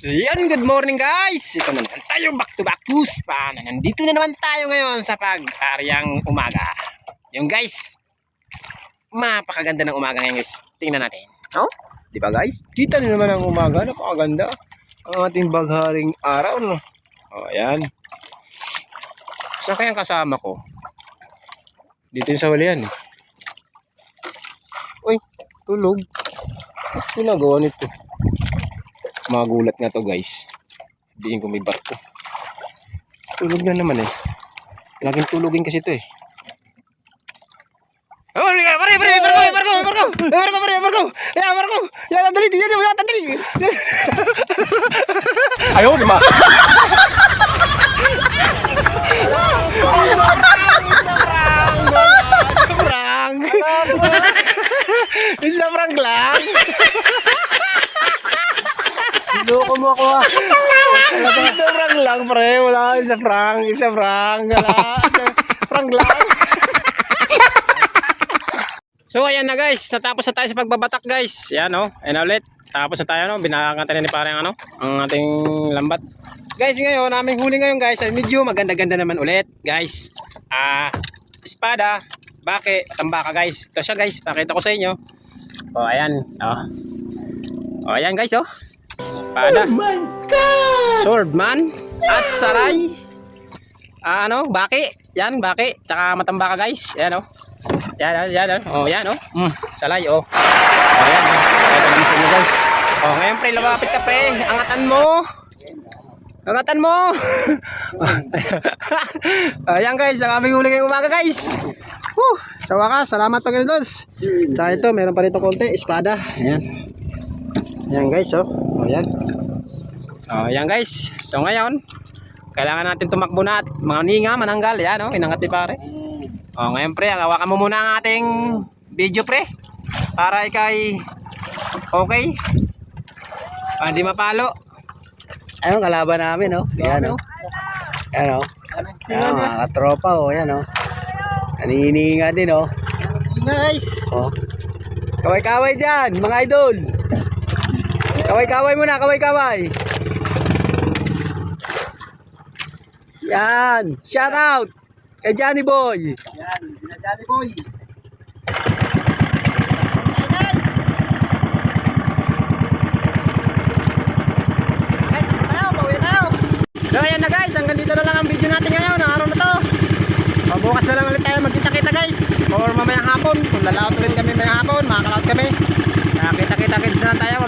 So yan, good morning guys. Ito na naman tayo, back to back Puspa. Nandito na naman tayo ngayon sa pag-aryang umaga. Yung guys, mapakaganda ng umaga ngayon guys. Tingnan natin. Oh, di ba guys? Kita niyo naman ang umaga, napakaganda. Ang ating bagharing araw, no? Oh, ayan. Saan kayang kasama ko? Dito sa wali yan. Uy, tulog. Ginagawa nito. Magulat nga to guys. Diin ko may barko. Tulog na naman eh. Laging tulugin kasi ito eh. Oh, barko. Ya, dali. Ayaw, di ba? Isa prank lang. Loko mo ako ah. Isa prank lang pre. Wala isa prank. Wala. Prank lang. So ayan na guys. Natapos na tayo sa pagbabatak guys. Yan o. Ayan ulit. Tapos na tayo no. Binakakanta ni parang ano. Ang ating lambat. Guys ngayon. Aming huli ngayon guys. Ay medyo maganda-ganda naman ulit guys. Espada. Bake. Tambaka guys. Ito siya guys. Pakita ko sa inyo. O ayan. O ayan guys oh. Espada. Oh my God! Swordman. At saray. Baki. Yan, baki. Tsaka matambaka guys. Yan oh. Yan oh. Yan oh. Salay oh. Ayan. Ito naman sa inyo guys. Oh, ngayon pre, lumapit ka pre. Angatan mo. Ayan guys, ang aming huli ngayong umaga guys. Sa wakas, salamat Panginoon Diyos. Tsaka ito, meron pa rito konti, espada. Ayan. Ayan guys, oh. Ayan. Ayan guys. So ngayon, kailangan natin tumakbo na at mga ninga, mananggal. Ayan, oh. Inangat ni pare. Ngayon pre, hawakan mo muna ang ating video pre. Para ikay okay. Hindi mapalo. Ayun, kalaban namin, oh. Ayan, oh. Ayan, oh. Ayan, mga katropa, oh. Ayan, oh. Nanininga din, oh. Nice. Oh. Kaway-kaway dyan, mga idol. Kaway-kaway muna, kaway-kaway. Yan, shout out kay Johnny Boy. Yan, Johnny Boy. So ayan na guys, hanggang dito na lang ang video natin ngayon, ang araw na to. Bukas na lang ulit tayo magkita-kita guys. Or mamayang hapon, kung lalaot ulit kami mayang hapon, makakalaot kami. Kita-kita guys na tayo.